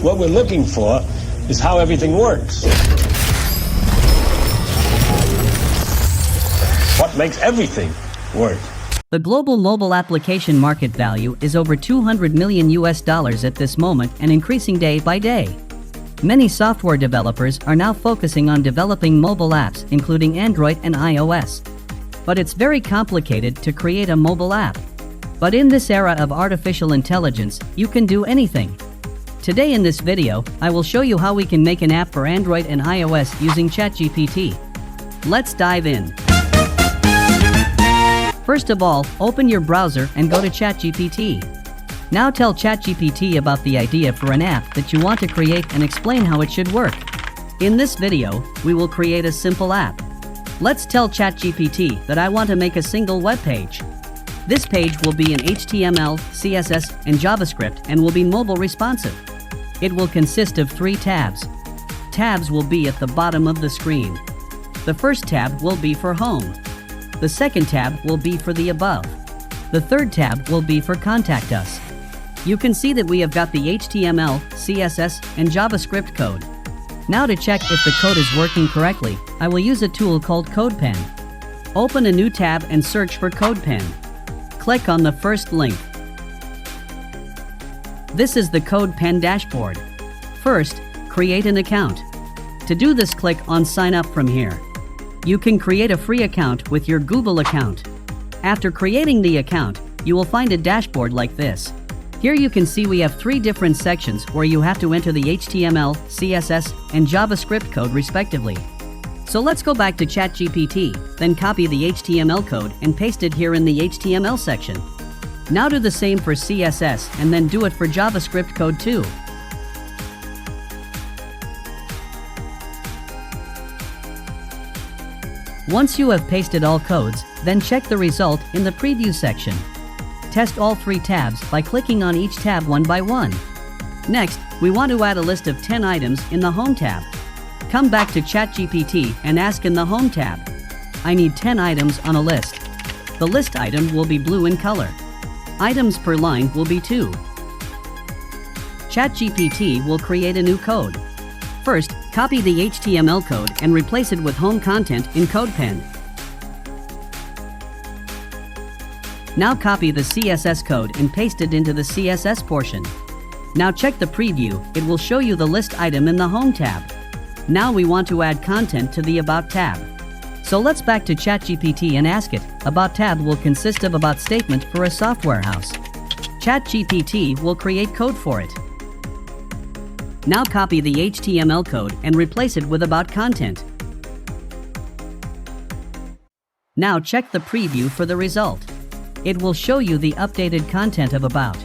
What we're looking for is how everything works. What makes everything work? The global mobile application market value is over $200 million at this moment and increasing day by day. Many software developers are now focusing on developing mobile apps, including Android and iOS. But it's very complicated to create a mobile app. But in this era of artificial intelligence, you can do anything. Today in this video, I will show you how we can make an app for Android and iOS using ChatGPT. Let's dive in. First of all, open your browser and go to ChatGPT. Now tell ChatGPT about the idea for an app that you want to create and explain how it should work. In this video, we will create a simple app. Let's tell ChatGPT that I want to make a single web page. This page will be in HTML, CSS, and JavaScript and will be mobile responsive. It will consist of 3 tabs. Tabs will be at the bottom of the screen. The first tab will be for Home. The second tab will be for the Above. The third tab will be for Contact Us. You can see that we have got the HTML, CSS, and JavaScript code. Now to check if the code is working correctly, I will use a tool called Codepen. Open a new tab and search for Codepen. Click on the first link. This is the Codepen dashboard. First, create an account. To do this, click on Sign Up from here. You can create a free account with your Google account. After creating the account, you will find a dashboard like this. Here you can see we have 3 different sections where you have to enter the HTML, CSS, and JavaScript code respectively. So let's go back to ChatGPT, then copy the HTML code and paste it here in the HTML section. Now do the same for CSS and then do it for JavaScript code too. Once you have pasted all codes, then check the result in the preview section. Test all 3 tabs by clicking on each tab one by one. Next, we want to add a list of 10 items in the Home tab. Come back to ChatGPT and ask in the Home tab. I need 10 items on a list. The list item will be blue in color. Items per line will be 2. ChatGPT will create a new code. First, copy the HTML code and replace it with home content in Codepen. Now copy the CSS code and paste it into the CSS portion. Now check the preview, it will show you the list item in the Home tab. Now we want to add content to the About tab. So let's back to ChatGPT and ask it. About tab will consist of About statement for a software house. ChatGPT will create code for it. Now copy the HTML code and replace it with About content. Now check the preview for the result. It will show you the updated content of About.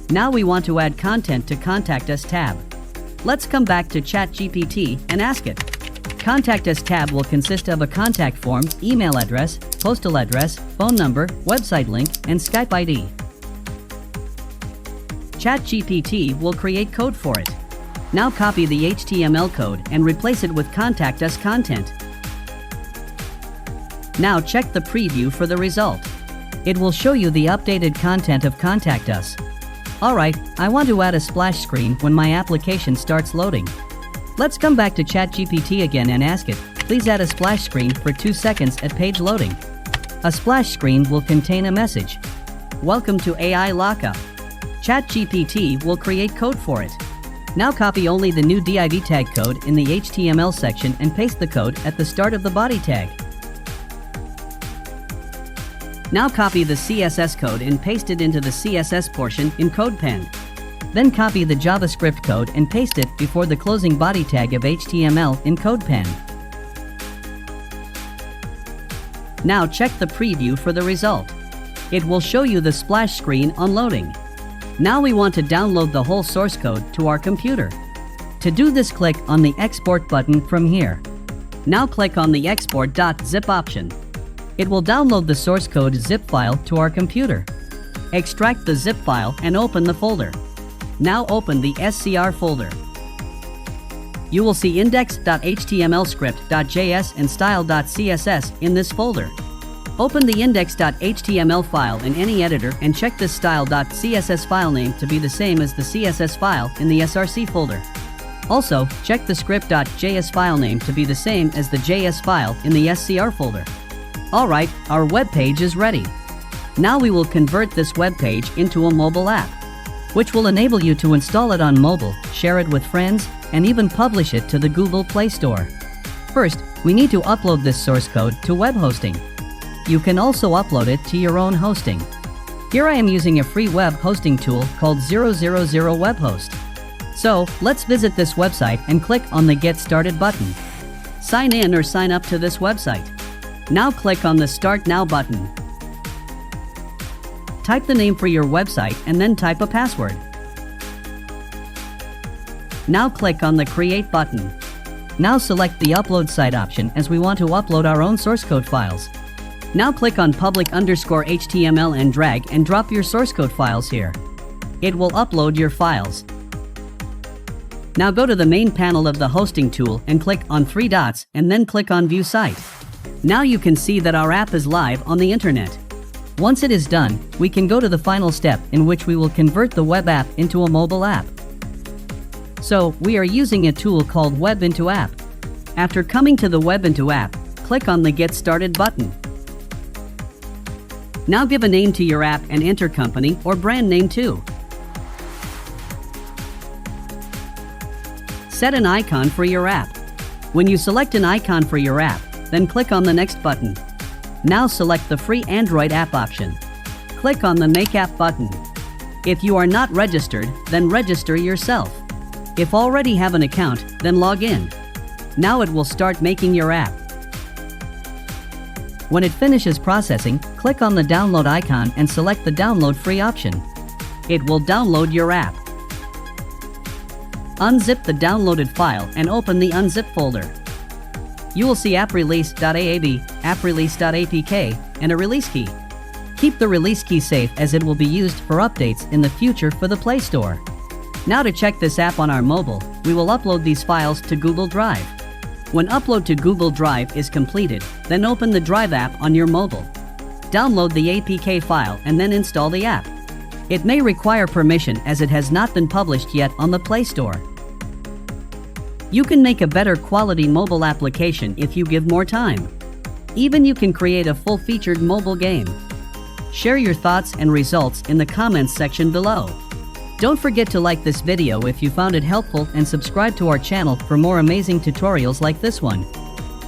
Now we want to add content to Contact Us tab. Let's come back to ChatGPT and ask it. Contact Us tab will consist of a contact form, email address, postal address, phone number, website link, and Skype ID. ChatGPT will create code for it. Now copy the HTML code and replace it with Contact Us content. Now check the preview for the result. It will show you the updated content of Contact Us. Alright, I want to add a splash screen when my application starts loading. Let's come back to ChatGPT again and ask it, please add a splash screen for 2 seconds at page loading. A splash screen will contain a message. Welcome to AI Lockup. ChatGPT will create code for it. Now copy only the new div tag code in the HTML section and paste the code at the start of the body tag. Now copy the CSS code and paste it into the CSS portion in Codepen. Then copy the JavaScript code and paste it before the closing body tag of HTML in Codepen. Now check the preview for the result. It will show you the splash screen on loading. Now we want to download the whole source code to our computer. To do this, click on the Export button from here. Now click on the Export.zip option. It will download the source code zip file to our computer. Extract the zip file and open the folder. Now open the SCR folder. You will see index.html, script.js, and style.css in this folder. Open the index.html file in any editor and check the style.css file name to be the same as the CSS file in the src folder. Also, check the script.js file name to be the same as the JS file in the SCR folder. Alright, our web page is ready. Now we will convert this web page into a mobile app, which will enable you to install it on mobile, share it with friends, and even publish it to the Google Play Store. First, we need to upload this source code to web hosting. You can also upload it to your own hosting. Here I am using a free web hosting tool called 000 Webhost. So, let's visit this website and click on the Get Started button. Sign in or sign up to this website. Now click on the Start Now button. Type the name for your website and then type a password. Now click on the Create button. Now select the Upload Site option as we want to upload our own source code files. Now click on public_HTML and drag and drop your source code files here. It will upload your files. Now go to the main panel of the hosting tool and click on 3 dots and then click on View Site. Now you can see that our app is live on the internet. Once it is done, we can go to the final step in which we will convert the web app into a mobile app. So, we are using a tool called WebIntoApp. After coming to the WebIntoApp, click on the Get Started button. Now give a name to your app and enter company or brand name too. Set an icon for your app. When you select an icon for your app, then click on the Next button. Now select the free Android app option. Click on the Make App button. If you are not registered, then register yourself. If already have an account, then log in. Now it will start making your app. When it finishes processing, click on the download icon and select the download free option. It will download your app. Unzip the downloaded file and open the unzip folder. You will see apprelease.aab, apprelease.apk, and a release key. Keep the release key safe as it will be used for updates in the future for the Play Store. Now to check this app on our mobile, we will upload these files to Google Drive. When upload to Google Drive is completed, then open the Drive app on your mobile. Download the APK file and then install the app. It may require permission as it has not been published yet on the Play Store. You can make a better quality mobile application if you give more time. Even you can create a full-featured mobile game. Share your thoughts and results in the comments section below. Don't forget to like this video if you found it helpful and subscribe to our channel for more amazing tutorials like this one.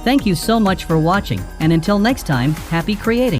Thank you so much for watching, and until next time, happy creating!